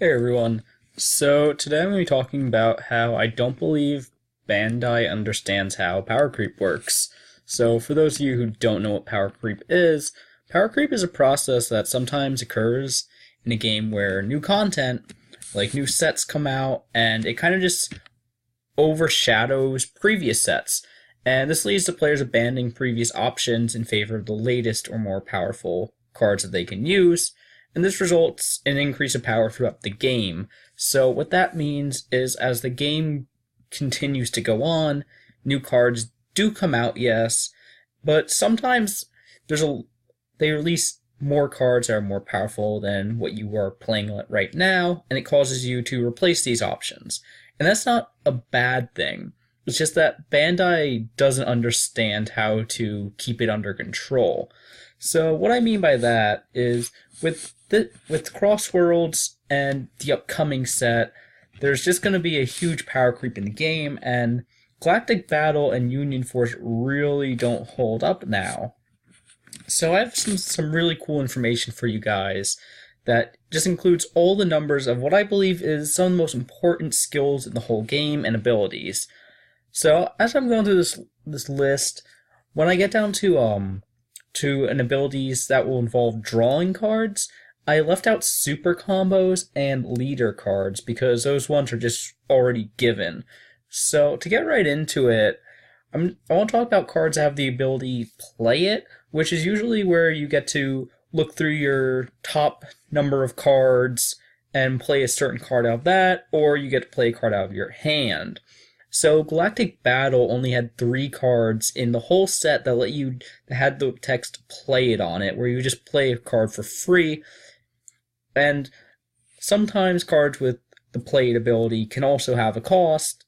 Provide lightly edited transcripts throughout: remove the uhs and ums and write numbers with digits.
Hey everyone. So today I'm going to be talking about how I don't believe Bandai understands how power creep works. So for those of you who don't know what power creep is a process that sometimes occurs in a game where new content, like new sets come out, and it kind of just overshadows previous sets. And this leads to players abandoning previous options in favor of the latest or more powerful cards that they can use, and this results in an increase of power throughout the game. So what that means is as the game continues to go on, new cards do come out, yes, but sometimes there's a they release more cards that are more powerful than what you are playing right now, and it causes you to replace these options. And that's not a bad thing. It's just that Bandai doesn't understand how to keep it under control. So what I mean by that is with Crossworlds and the upcoming set, there's just going to be a huge power creep in the game, and Galactic Battle and Union Force really don't hold up now. So I have some really cool information for you guys that just includes all the numbers of what I believe is some of the most important skills in the whole game and abilities. So as I'm going through this list, when I get down to an abilities that will involve drawing cards, I left out super combos and leader cards because those ones are just already given. So to get right into it, I want to talk about cards that have the ability Play It, which is usually where you get to look through your top number of cards and play a certain card out of that, or you get to play a card out of your hand. So Galactic Battle only had 3 cards in the whole set that had the text "Play It" on it, where you just play a card for free. And sometimes cards with the Play It ability can also have a cost.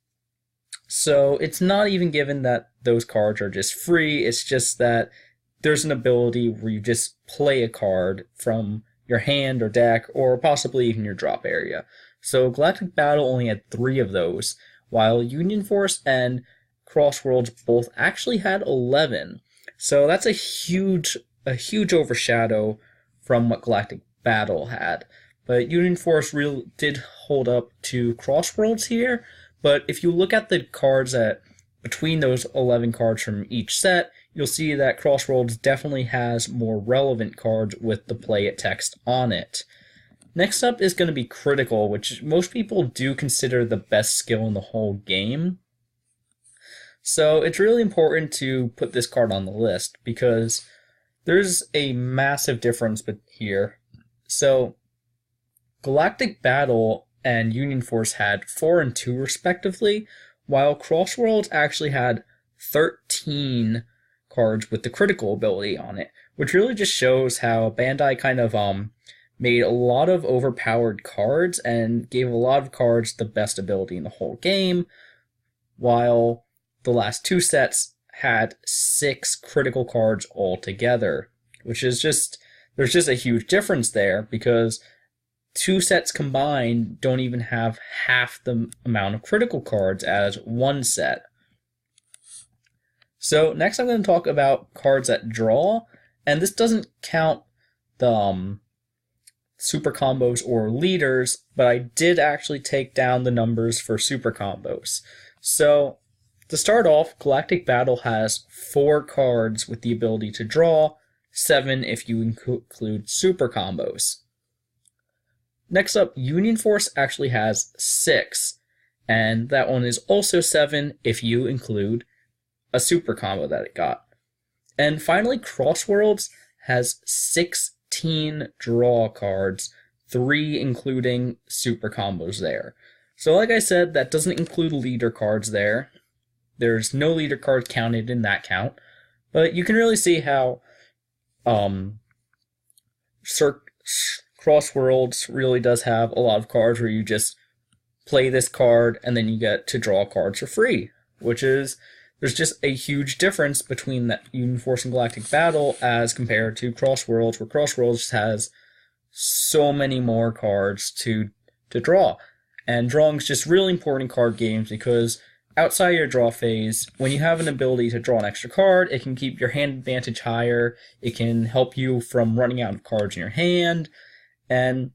So it's not even given that those cards are just free, it's just that there's an ability where you just play a card from your hand or deck, or possibly even your drop area. So Galactic Battle only had 3 of those, while Union Force and Crossworlds both actually had 11. So that's a huge overshadow from what Galactic Battle had. But Union Force really did hold up to Crossworlds here. But if you look at the cards between those 11 cards from each set, you'll see that Crossworlds definitely has more relevant cards with the Play It text on it. Next up is going to be Critical, which most people do consider the best skill in the whole game. So it's really important to put this card on the list because there's a massive difference here. So Galactic Battle and Union Force had 4 and 2 respectively, while Crossworlds actually had 13 cards with the critical ability on it, which really just shows how Bandai kind of made a lot of overpowered cards and gave a lot of cards the best ability in the whole game, while the last 2 sets had 6 critical cards altogether, which is there's just a huge difference there because 2 sets combined don't even have half the amount of critical cards as 1 set. So next I'm going to talk about cards that draw, and this doesn't count the super combos or leaders, but I did actually take down the numbers for super combos. So to start off, Galactic Battle has 4 cards with the ability to draw, 7 if you include super combos. Next up, Union Force actually has 6, and that one is also 7 if you include a super combo that it got. And finally, Crossworlds has 16 draw cards, 3 including super combos there. So like I said, that doesn't include leader cards there. There's no leader cards counted in that count, but you can really see how Crossworlds really does have a lot of cards where you just play this card and then you get to draw cards for free, there's just a huge difference between that Union Force and Galactic Battle as compared to Crossworlds, where Crossworlds has so many more cards to draw. And drawing is just really important in card games because outside your draw phase, when you have an ability to draw an extra card, it can keep your hand advantage higher, it can help you from running out of cards in your hand, and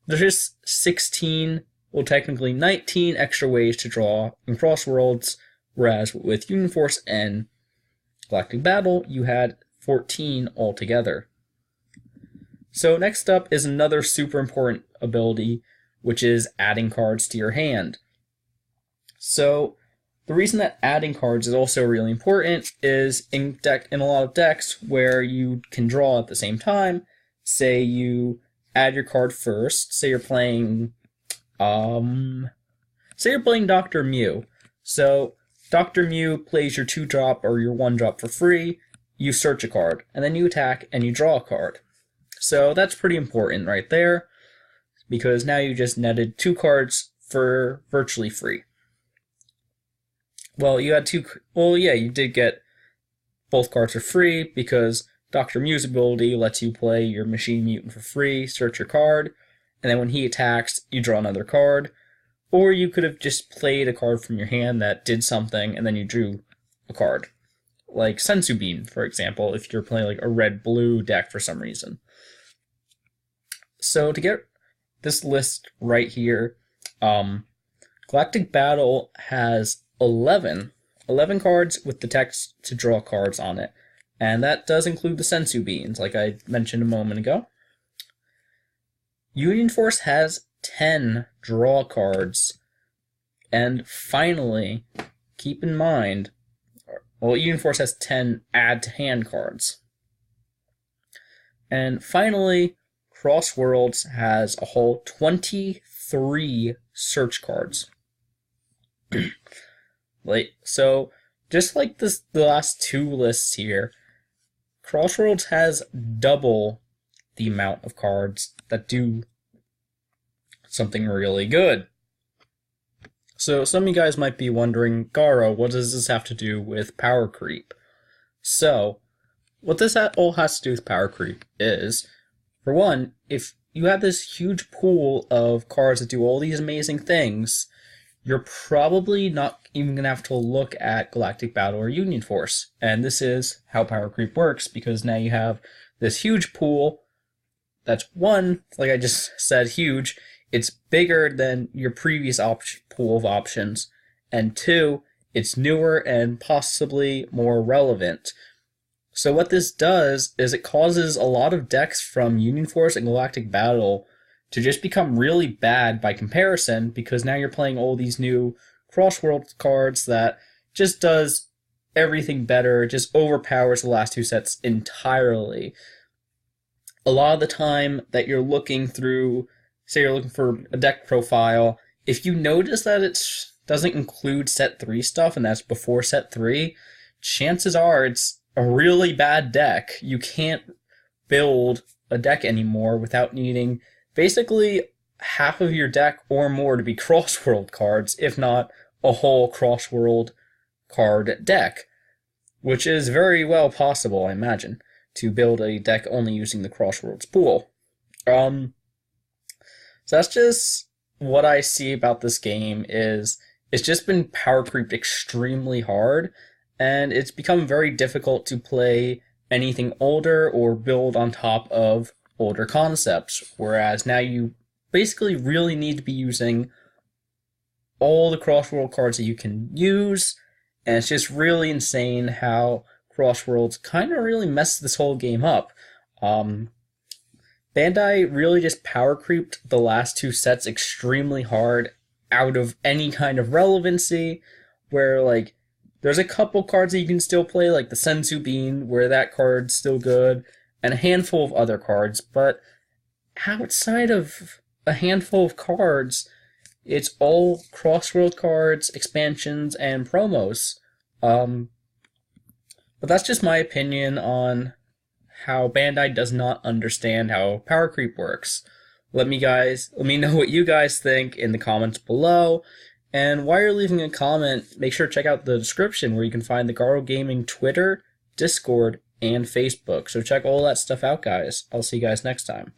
there's just 16, well technically 19 extra ways to draw in Crossworlds, whereas with Union Force and Galactic Battle, you had 14 altogether. So next up is another super important ability, which is adding cards to your hand. So the reason that adding cards is also really important is in a lot of decks where you can draw at the same time. Say you add your card first. Say you're playing Dr. Mew. So Dr. Mew plays your 2-drop or your 1-drop for free. You search a card, and then you attack and you draw a card. So that's pretty important right there, because now you just netted 2 cards for virtually free. Well, you had you did get both cards for free, because Dr. Mew's ability lets you play your Machine Mutant for free, search your card, and then when he attacks, you draw another card. Or you could have just played a card from your hand that did something, and then you drew a card. Like Sensu Bean, for example, if you're playing like a red-blue deck for some reason. So to get this list right here, Galactic Battle has 11 cards with the text to draw cards on it. And that does include the Sensu Beans, like I mentioned a moment ago. Union Force has 10 draw cards. And finally, keep in mind, well, Union Force has 10 add to hand cards. And finally, Crossworlds has a whole 23 search cards. So, just like the last 2 lists here, Crossworlds has double the amount of cards that do something really good. So some of you guys might be wondering, Garo, what does this have to do with power creep? So, what this all has to do with power creep is, for one, if you have this huge pool of cards that do all these amazing things, you're probably not even going to have to look at Galactic Battle or Union Force. And this is how power creep works, because now you have this huge pool that's, one, like I just said, huge. It's bigger than your previous pool of options. And 2, it's newer and possibly more relevant. So what this does is it causes a lot of decks from Union Force and Galactic Battle to just become really bad by comparison, because now you're playing all these new Crossworld cards that just does everything better, just overpowers the last 2 sets entirely. A lot of the time that you're looking through, say you're looking for a deck profile, if you notice that it doesn't include set 3 stuff, and that's before set 3, chances are it's a really bad deck. You can't build a deck anymore without needing basically half of your deck or more to be Crossworld cards, if not a whole Crossworld card deck, which is very well possible, I imagine, to build a deck only using the Crossworlds pool. So that's just what I see about this game. Is it's just been power creeped extremely hard, and it's become very difficult to play anything older or build on top of older concepts, whereas now you basically really need to be using all the Crossworld cards that you can use, and it's just really insane how Crossworlds kind of really messed this whole game up. Bandai really just power creeped the last 2 sets extremely hard out of any kind of relevancy, where like there's a couple cards that you can still play, like the Sensu Bean, where that card's still good, and a handful of other cards, but outside of a handful of cards, it's all Crossworld cards, expansions, and promos. But that's just my opinion on how Bandai does not understand how power creep works. Let me know what you guys think in the comments below. And while you're leaving a comment, make sure to check out the description where you can find the Garo Gaming Twitter, Discord, and Facebook. So check all that stuff out, guys. I'll see you guys next time.